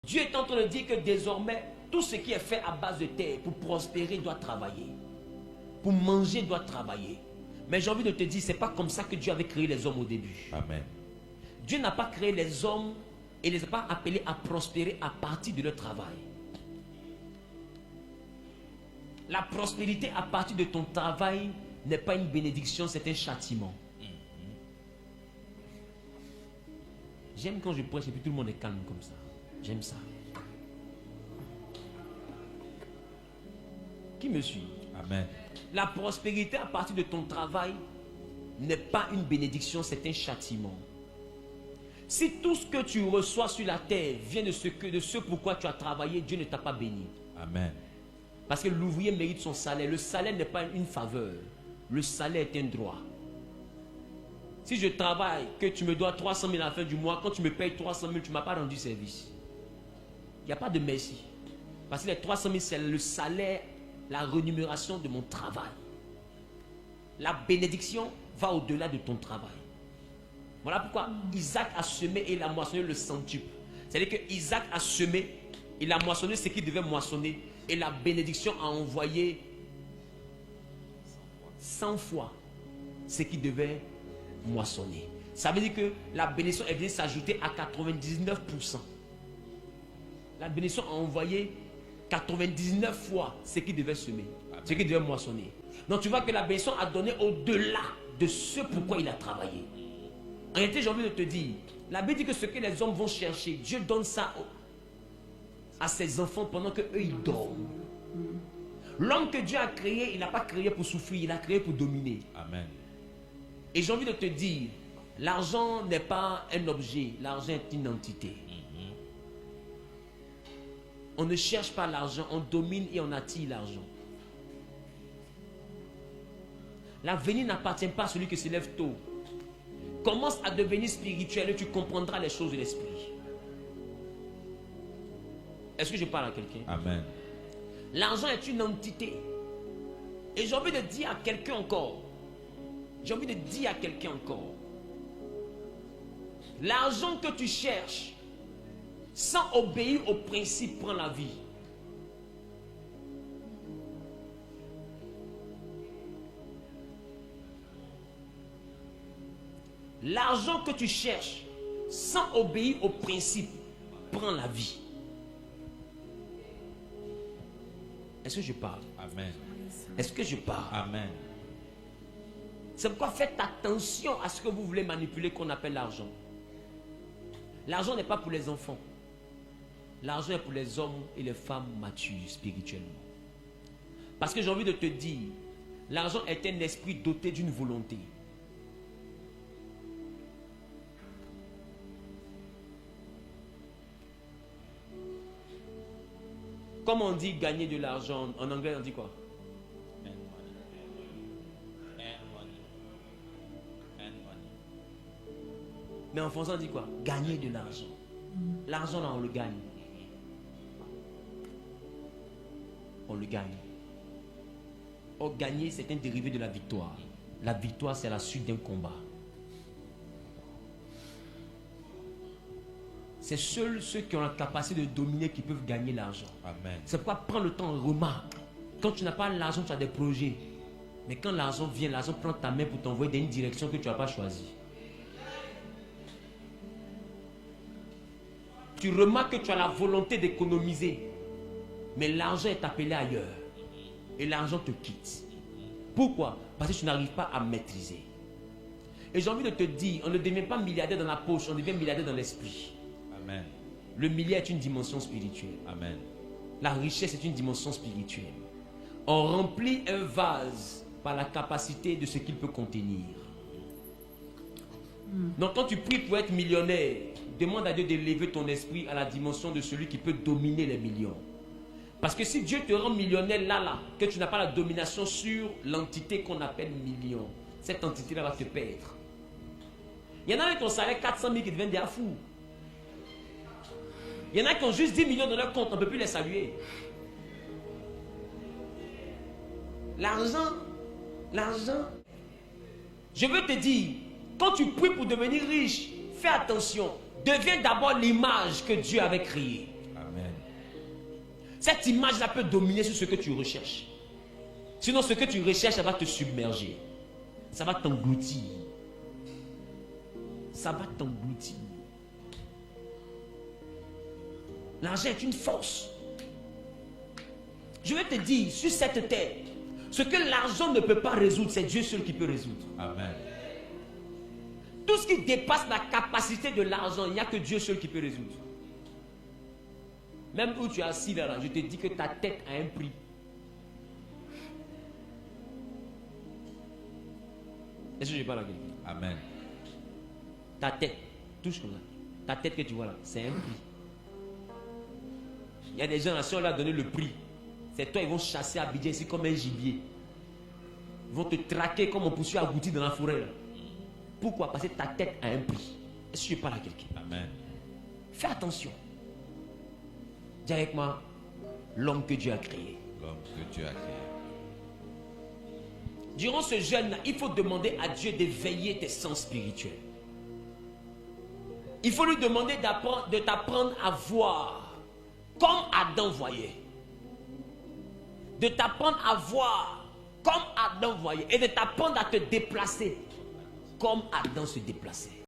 Dieu est en train de dire que désormais, tout ce qui est fait à base de terre, pour prospérer, doit travailler. Pour manger, doit travailler. Mais j'ai envie de te dire, ce n'est pas comme ça que Dieu avait créé les hommes au début. Amen. Dieu n'a pas créé les hommes et ne les a pas appelés à prospérer à partir de leur travail. La prospérité à partir de ton travail n'est pas une bénédiction, c'est un châtiment. J'aime quand je prêche et puis tout le monde est calme comme ça. J'aime ça. Qui me suit? Amen. La prospérité à partir de ton travail n'est pas une bénédiction, c'est un châtiment. Si tout ce que tu reçois sur la terre vient de ce pourquoi tu as travaillé, Dieu ne t'a pas béni. Amen. Parce que l'ouvrier mérite son salaire. Le salaire n'est pas une faveur. Le salaire est un droit. Si je travaille, que tu me dois 300 000 à la fin du mois, quand tu me payes 300 000, tu ne m'as pas rendu service. Il n'y a pas de merci. Parce que les 300 000, c'est le salaire, la rémunération de mon travail. La bénédiction va au-delà de ton travail. Voilà pourquoi Isaac a semé et il a moissonné le centuple. C'est-à-dire que Isaac a semé, il a moissonné ce qu'il devait moissonner. Et la bénédiction a envoyé 100 fois ce qu'il devait moissonner. Ça veut dire que la bénédiction est venue s'ajouter à 99%. La bénédiction a envoyé 99 fois ce qu'il devait semer, ce qu'il devait moissonner. Donc tu vois que la bénédiction a donné au-delà de ce pourquoi il a travaillé. En réalité, j'ai envie de te dire, la Bible dit que ce que les hommes vont chercher, Dieu donne ça à ses enfants pendant qu'eux ils dorment. L'homme que Dieu a créé, il n'a pas créé pour souffrir, il a créé pour dominer. Amen. Et j'ai envie de te dire, l'argent n'est pas un objet, l'argent est une entité. On ne cherche pas l'argent, on domine et on attire l'argent. L'avenir n'appartient pas à celui qui se lève tôt. Commence à devenir spirituel et tu comprendras les choses de l'esprit. Est-ce que je parle à quelqu'un? Amen. L'argent est une entité. Et j'ai envie de dire à quelqu'un encore. J'ai envie de dire à quelqu'un encore. L'argent que tu cherches, sans obéir au principe, prend la vie. L'argent que tu cherches, sans obéir au principe, prend la vie. Est-ce que je parle? Amen. Est-ce que je parle? Amen. C'est pourquoi faites attention à ce que vous voulez manipuler qu'on appelle l'argent. L'argent n'est pas pour les enfants. L'argent est pour les hommes et les femmes matures spirituellement. Parce que j'ai envie de te dire, l'argent est un esprit doté d'une volonté. Comme on dit gagner de l'argent, en anglais on dit quoi? Mais en français on dit quoi? Gagner de l'argent. L'argent là on le gagne. On le gagne. Or gagner c'est un dérivé de la victoire. La victoire c'est la suite d'un combat. C'est seuls ceux qui ont la capacité de dominer qui peuvent gagner l'argent. Amen. C'est pourquoi prends le temps, remarque. Quand tu n'as pas l'argent, tu as des projets. Mais quand l'argent vient, l'argent prend ta main pour t'envoyer dans une direction que tu n'as pas choisie. Tu remarques que tu as la volonté d'économiser. Mais l'argent est appelé ailleurs. Et l'argent te quitte. Pourquoi? Parce que tu n'arrives pas à maîtriser. Et j'ai envie de te dire, on ne devient pas milliardaire dans la poche, on devient milliardaire dans l'esprit. Amen. Le milliard est une dimension spirituelle. Amen. La richesse est une dimension spirituelle. On remplit un vase par la capacité de ce qu'il peut contenir. Donc quand tu pries pour être millionnaire, demande à Dieu d'élever ton esprit à la dimension de celui qui peut dominer les millions. Parce que si Dieu te rend millionnaire là, que tu n'as pas la domination sur l'entité qu'on appelle million, cette entité-là va te perdre. Il y en a qui ont salaire 400 000 qui deviennent des fous. Il y en a qui ont juste 10 millions dans leur compte, on ne peut plus les saluer. L'argent, je veux te dire, quand tu pries pour devenir riche, fais attention. Deviens d'abord l'image que Dieu avait créée. Cette image-là peut dominer sur ce que tu recherches. Sinon, ce que tu recherches, ça va te submerger. Ça va t'engloutir. Ça va t'engloutir. L'argent est une force. Je vais te dire, sur cette terre, ce que l'argent ne peut pas résoudre, c'est Dieu seul qui peut résoudre. Amen. Tout ce qui dépasse la capacité de l'argent, il n'y a que Dieu seul qui peut résoudre. Même où tu es assis là, je te dis que ta tête a un prix. Est-ce que je parle à quelqu'un? Amen. Ta tête, touche comme ça. Ta tête que tu vois là, c'est un prix. Il y a des gens, si on leur a donné le prix, c'est toi, ils vont chasser à Abidjan ici comme un gibier. Ils vont te traquer comme on poursuit à Gouti dans la forêt là. Pourquoi? Parce que ta tête a un prix. Est-ce que je parle à quelqu'un? Amen. Fais attention. Dis avec moi, l'homme que Dieu a créé. L'homme que Dieu a créé. Durant ce jeûne, il faut demander à Dieu d'éveiller tes sens spirituels. Il faut lui demander de t'apprendre à voir comme Adam voyait. De t'apprendre à voir comme Adam voyait. Et de t'apprendre à te déplacer comme Adam se déplaçait.